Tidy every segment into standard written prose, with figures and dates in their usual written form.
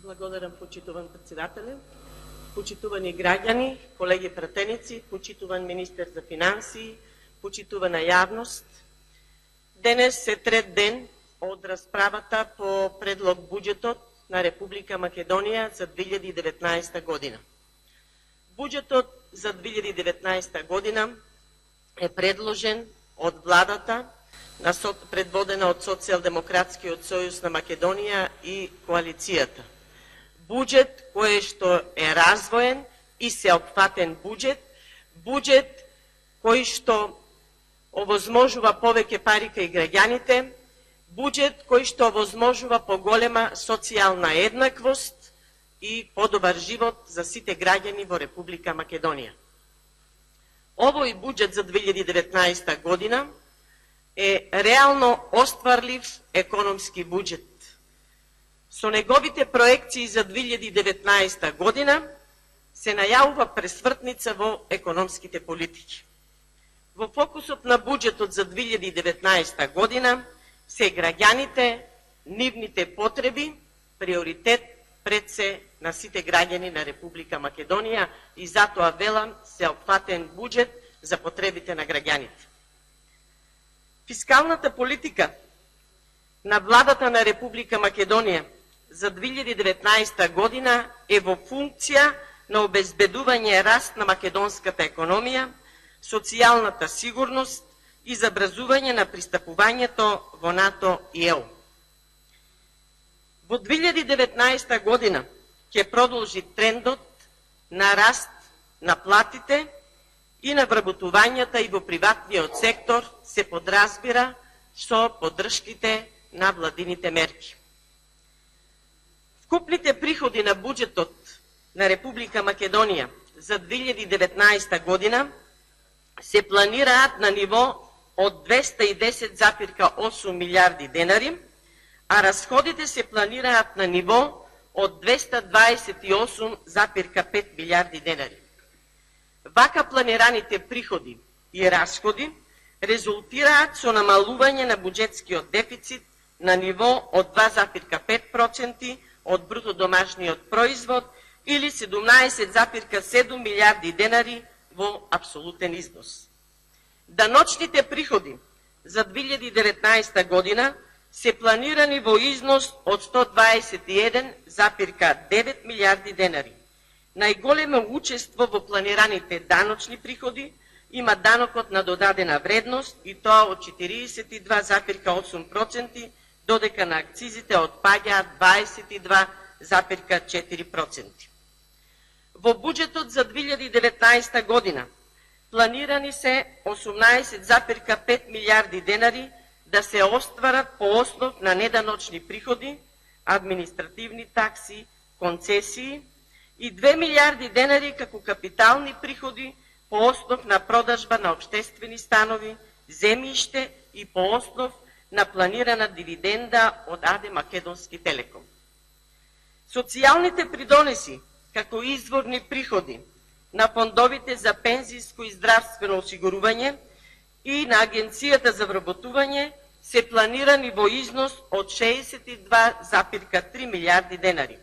Благодарам, почитуван председателе. Почитувани граѓани, колеги пратеници, почитуван министер за финанси, почитувана јавност. Денес е трет ден од расправата по предлог буџетот на Република Македонија за 2019 година. Буџетот за 2019 година е предложен од владата, предводена од Социјалдемократскиот сојуз на Македонија и коалицијата. Буџет кој што е развоен и сеопфатен буџет, буџет кој што овозможува повеќе пари кај граѓаните, буџет кој што овозможува поголема социјална еднаквост и подобар живот за сите граѓани во Република Македонија. Овој буџет за 2019 година е реално остварлив економски буџет. Со неговите проекции за 2019 година се најавува пресвртница во економските политики. Во фокусот на буџетот за 2019 година се граѓаните, нивните потреби, приоритет пред се на сите граѓани на Република Македонија и затоа велам сеопфатен буџет за потребите на граѓаните. Фискалната политика на владата на Република Македонија за 2019 година е во функција на обезбедување раст на македонската економија, социјалната сигурност и забрзување на пристапувањето во НАТО и ЕУ. Во 2019 година ќе продолжи трендот на раст на платите и на вработувањата и во приватниот сектор се подразбира со поддршките на владините мерки. Вкупните приходи на буџетот на Република Македонија за 2019 година се планираат на ниво од 210,8 милиарди денари, а расходите се планираат на ниво од 228,5 милиарди денари. Вака планираните приходи и расходи резултираат со намалување на буџетскиот дефицит на ниво од 2,5% од бруто домашниот производ или 17,7 милиарди денари во апсолутен износ. Даночните приходи за 2019 година се планирани во износ од 121,9 милиарди денари. Најголемо учество во планираните даночни приходи има данокот на додадена вредност и тоа од 42,8%, додека на акцизите отпаѓаат 22,4%. Во буџетот за 2019 година планирани се 18,5 милиарди денари да се остварат по основ на неданочни приходи, административни такси, концесии и 2 милиарди денари како капитални приходи по основ на продажба на општествени станови, земјиште и по основ на планирана дивиденда од АД Македонски Телеком. Социјалните придонеси како изворни приходи на фондовите за пензиско и здравствено осигурување и на Агенцијата за вработување се планирани во износ од 62,3 милиарди денари.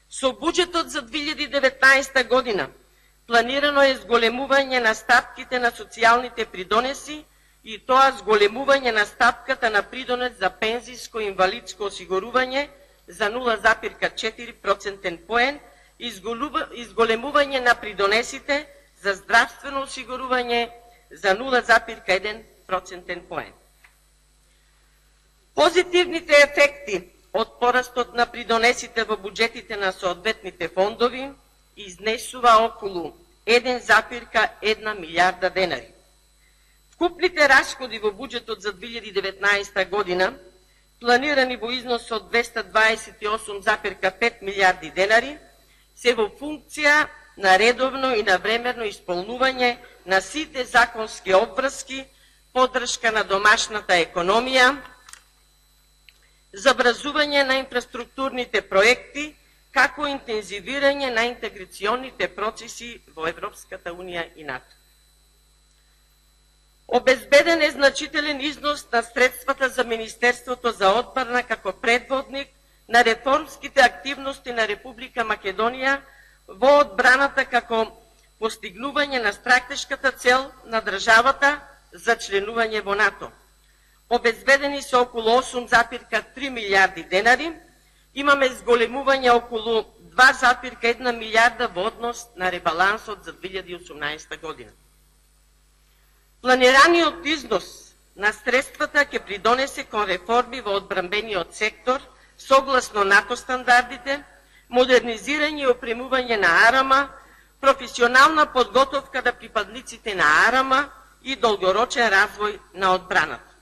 Со буџетот за 2019 година планирано е зголемување на стапките на социјалните придонеси и тоа зголемување на стапката на придонес за пензиско и инвалидско осигурување за 0,4% поен и зголемување на придонесите за здравствено осигурување за 0,1% поен. Позитивните ефекти од порастот на придонесите во буџетите на соодветните фондови изнесува околу 1,1 милиарда денари. Вкупните расходи во буџетот за 2019 година, планирани во износ од 228,5 милиарди денари, се во функција на редовно и навремерно исполнување на сите законски обврски, поддршка на домашната економија, забрзување на инфраструктурните проекти, како интензивирање на интеграционите процеси во Европската Унија и НАТО. Обезбеден е значителен износ на средствата за Министерството за одбрана како предводник на реформските активности на Република Македонија во одбраната како постигнување на стратешката цел на државата за членување во НАТО. Обезбедени се околу 8,3 милиарди денари, имаме зголемување околу 2,1 милиарда во однос на ребалансот за 2018 година. Планираниот износ на средствата ќе придонесе кон реформи во одбранбениот сектор, согласно НАТО стандардите, модернизирање и опремување на АРМА, професионална подготовка на припадниците на АРМА и долгорочен развој на одбраната.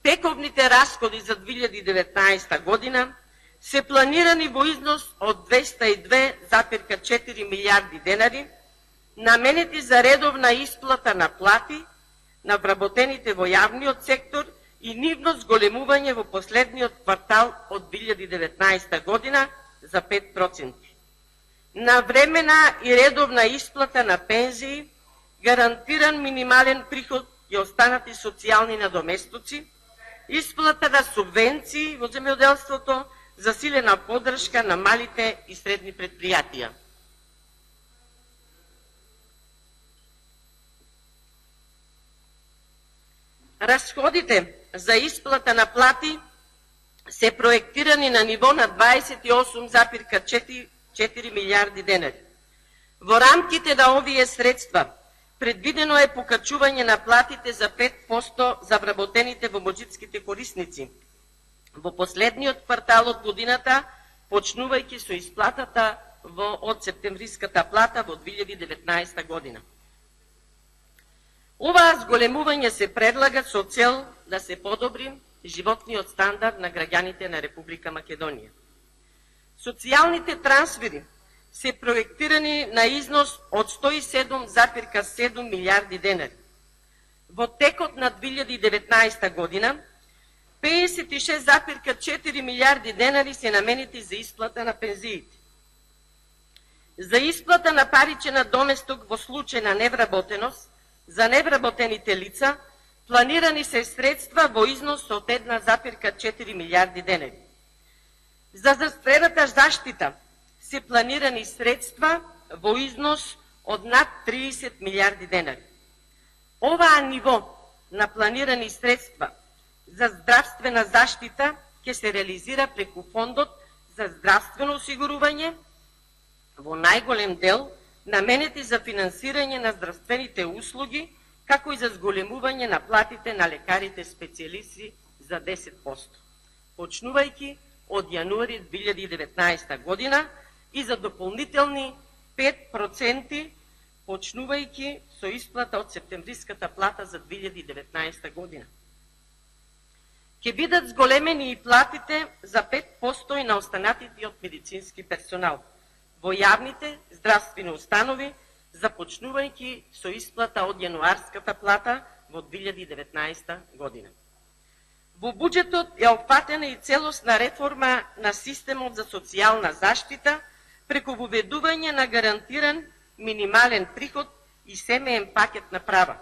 Тековните расходи за 2019 година се планирани во износ од 202,4 милиарди денари, наменети за редовна исплата на плати на вработените во јавниот сектор и нивно зголемување во последниот квартал од 2019 година за 5%. Навремена и редовна исплата на пензии, гарантиран минимален приход и останати социјални надоместоци, исплата на субвенции во земјоделството, засилена поддршка на малите и средни предпријатија. Расходите за исплата на плати се проектирани на ниво на 28,4 милиарди денари. Во рамките на овие средства предвидено е покачување на платите за 5% за вработените во можитските корисници во последниот квартал од годината, почнувајќи со исплатата од септемвриската плата во 2019 година. Оваа зголемување се предлага со цел да се подобри животниот стандард на граѓаните на Република Македонија. Социјалните трансфери се проектирани на износ од 107,7 милиарди денари. Во текот на 2019 година 56,4 милиарди денари се наменети за исплата на пензиите. За исплата на паричен надоместок во случај на невработеност за невработените лица планирани се средства во износ од 1,4 милиарди денари. За здравствената заштита се планирани средства во износ од над 30 милиарди денари. Оваа ниво на планирани средства за здравствена заштита ќе се реализира преку Фондот за здравствено осигурување, во најголем дел наменети за финансирање на здравствените услуги, како и за зголемување на платите на лекарите специјалисти за 10%, почнувајќи од јануари 2019 година и за дополнителни 5%, почнувајќи со исплата од септемвриската плата за 2019 година. Ќе бидат зголемени и платите за 5% и на останатите од медицински персонал во јавните здравствени установи, започнувајќи со исплата од јануарската плата во 2019 година. Во буџетот е опфатена и целосна реформа на системот за социјална заштита преку воведување на гарантиран минимален приход и семеен пакет на права.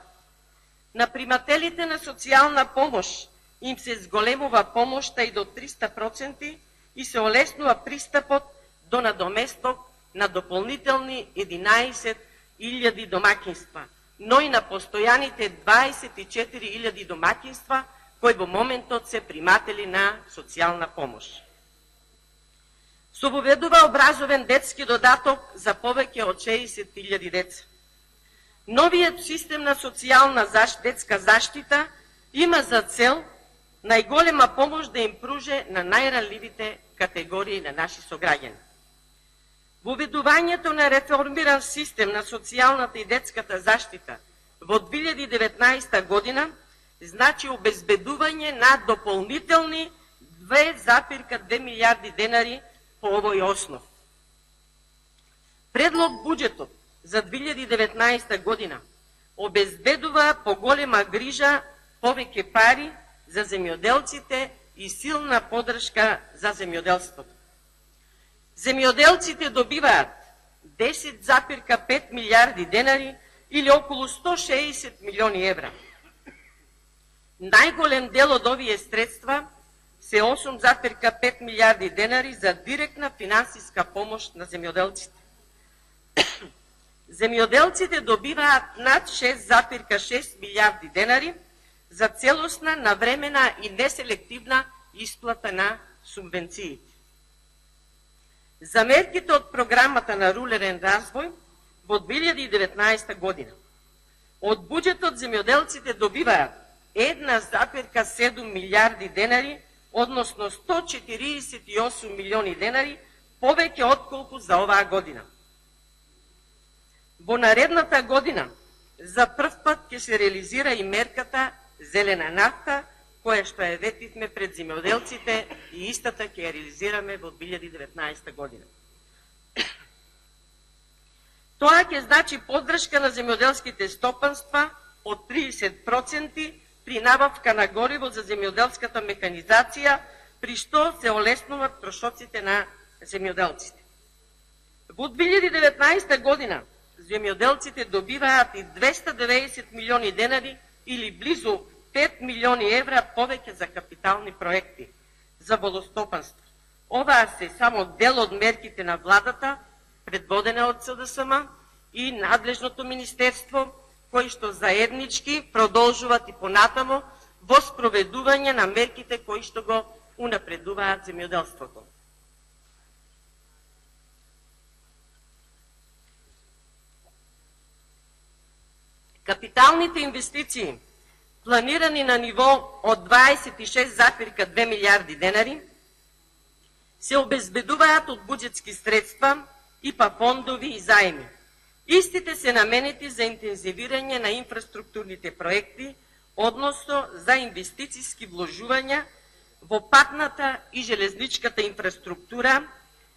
На примателите на социјална помош им се зголемува помошта и до 300% и се олеснува пристапот до надоместок на дополнителни 11.000 домакинства, но и на постојаните 24.000 домакинства кои во моментот се приматели на социјална помош. Се воведува образовен детски додаток за повеќе од 60.000 деца. Новиот систем на социјална детска заштита има за цел најголема помош да им пруже на најранливите категории на наши сограѓани. Воведувањето на реформиран систем на социјалната и детската заштита во 2019 година значи обезбедување на дополнителни 2,2 милиарди денари по овој основ. Предлог буџетот за 2019 година обезбедува поголема грижа, повеќе пари за земјоделците и силна поддршка за земјоделството. Земјоделците добиваат 10,5 милиарди денари или околу 160 милиони евра. Најголем дел од овие средства се 8,5 милиарди денари за директна финансиска помощ на земјоделците. Земјоделците добиваат над 6,6 милиарди денари за целосна, навремена и неселективна исплата на субвенциите. За мерките од програмата на рурален развој во 2019 година од буџетот земјоделците добиваат 1,7 милиарди денари, односно 148 милиони денари повеќе отколку за оваа година. Во наредната година за прв пат ќе се реализира и мерката зелена нафта, која што ја ветивме пред земјоделците и истата ќе ја реализираме во 2019 година. Тоа ќе значи поддршка на земјоделските стопанства од 30% при набавка на гориво за земјоделската механизација, при што се олеснуваат трошоците на земјоделците. Во 2019 година земјоделците добиваат и 290 милиони денари или близу 5 милиони евра повеќе за капитални проекти за водостопанство. Оваа се само дел од мерките на владата, предводена од СДСМ и надлежното министерство, кои што заеднички продолжуваат и понатамо во спроведување на мерките кои што го унапредуваат земјоделството. Капиталните инвестиции, планирани на ниво од 26,2 милиарди денари, се обезбедуваат од буџетски средства, ИПА фондови и заеми. Истите се наменети за интензивирање на инфраструктурните проекти, односно за инвестициски вложувања во патната и железничката инфраструктура,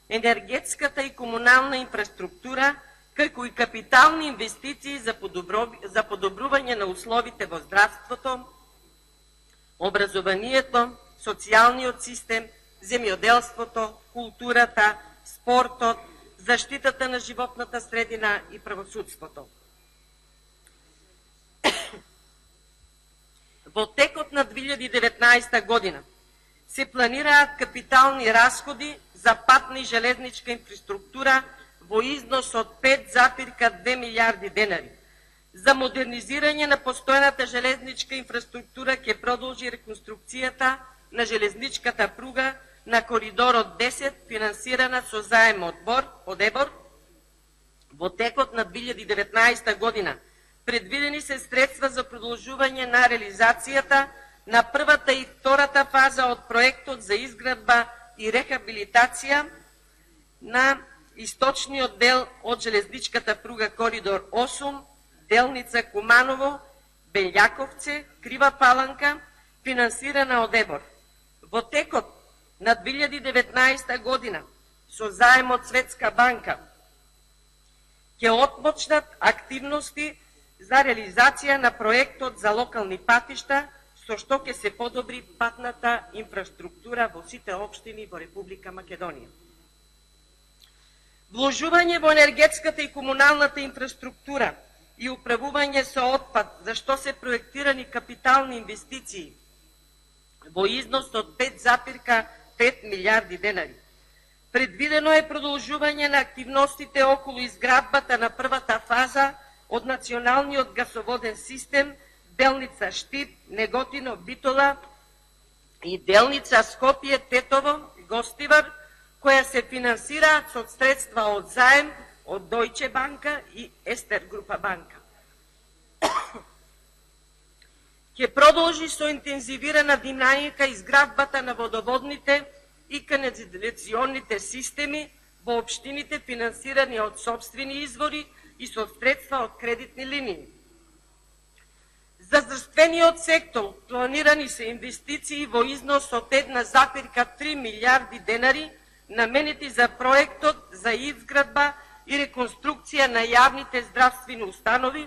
енергетската и комунална инфраструктура, како и капитални инвестиции за подобрување на условите во здравството, образованието, социјалниот систем, земјоделството, културата, спортот, заштитата на животната средина и правосудството. Во текот на 2019 година се планираат капитални расходи за патна и железничка инфраструктура во износ од 5,2 милиарди денари. За модернизирање на постојната железничка инфраструктура ќе продолжи реконструкцијата на железничката пруга на коридорот 10, финансирана со заем од ЕБОР. Во текот на 2019 година предвидени се средства за продолжување на реализацијата на првата и втората фаза од проектот за изградба и рехабилитација на источниот дел од железничката пруга коридор 8, делница Куманово, Белјаковце, Крива Паланка, финансирана од ЕБОР. Во текот на 2019 година со заем од Светска банка ќе отпочнат активности за реализација на проектот за локални патишта, со што ќе се подобри патната инфраструктура во сите општини во Република Македонија. Вложување во енергетската и комуналната инфраструктура и управување со отпад, за што се проектирани капитални инвестиции во износ од 5,5 милиарди денари. Предвидено е продолжување на активностите околу изградбата на првата фаза од националниот гасоводен систем, делница Штип, Неготино, Битола и делница Скопје, Тетово, Гостивар, која се финансираат со средства од заем од Дојче банка и Естер Група банка. Ќе продолжи со интензивирана динамика изградбата на водоводните и канализационните системи во општините финансирани од сопствени извори и со средства од кредитни линии. За здравствениот сектор планирани се инвестиции во износ од 1,3 милиарди денари наменети за проектот за изградба и реконструкција на јавните здравствени установи,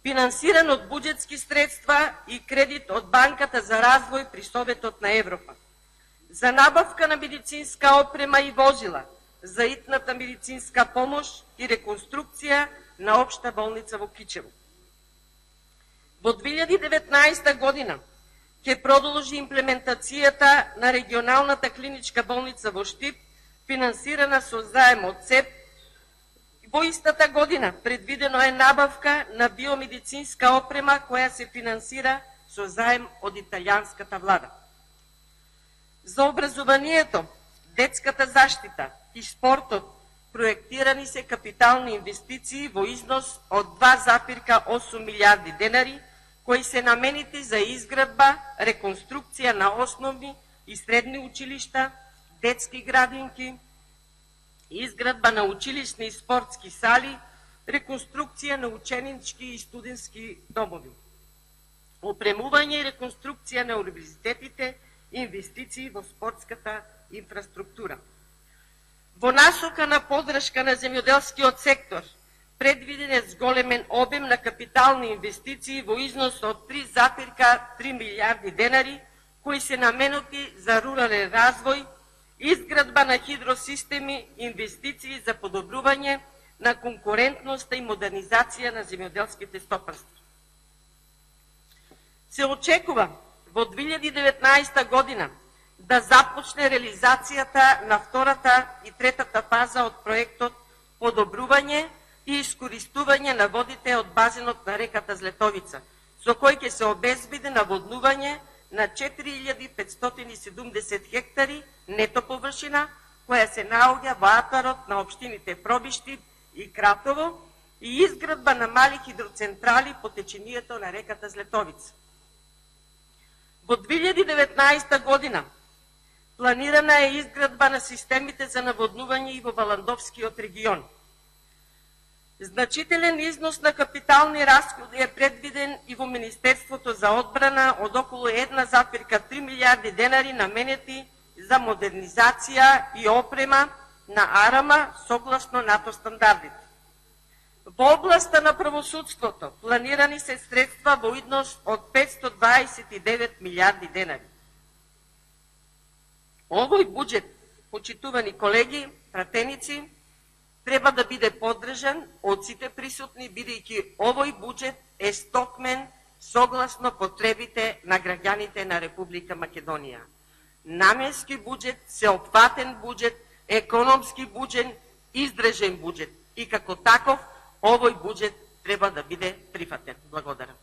финансиран од буџетски средства и кредит од Банката за развој при Советот на Европа. За набавка на медицинска опрема и возила, за итната медицинска помош и реконструкција на општа болница во Кичево. Во 2019 година ќе продолжи имплементацијата на регионалната клиничка болница во Штип, финансирана со заем од СЕП. Во истата година предвидено е набавка на биомедицинска опрема која се финансира со заем од италијанската влада. За образованието, детската заштита и спортот проектирани се капитални инвестиции во износ од 2,8 милиарди денари, кои се наменети за изградба, реконструкција на основни и средни училишта, детски градинки, изградба на училишни и спортски сали, реконструкција на ученички и студентски домови, опремување и реконструкција на универзитетите, инвестиции во спортската инфраструктура. Во насока на поддршка на земјоделскиот сектор, предвиден е зголемен обем на капитални инвестиции во износ од 3,3 милиарди денари, кои се наменети за рурален развој, изградба на хидросистеми, инвестиции за подобрување на конкурентноста и модернизација на земјоделските стопанства. Се очекува во 2019 година да започне реализацијата на втората и третата фаза од проектот подобрување и искористување на водите од базенот на реката Злетовица, со кој ќе се обезбеди наводнување на 4570 хектари нето површина, која се наоѓа во атарот на општините Пробишти и Кратово, и изградба на мали хидроцентрали по течението на реката Злетовица. Во 2019 година планирана е изградба на системите за наводнување и во Валандовскиот регион. Значителен износ на капитални расходи е предвиден и во Министерството за одбрана од околу 1,3 милиарди денари наменети за модернизација и опрема на АРМА согласно НАТО стандардите. Во областа на правосудството планирани се средства во изnos од 529 милиарди денари. Овој буџет, почитувани колеги, пратеници, треба да биде поддржан од сите присутни, бидејќи овој буџет е стокмен согласно потребите на граѓаните на Република Македонија. Наменски буџет, сеопфатен буџет, економски буџет, издржен буџет и како таков овој буџет треба да биде прифатен. Благодарам.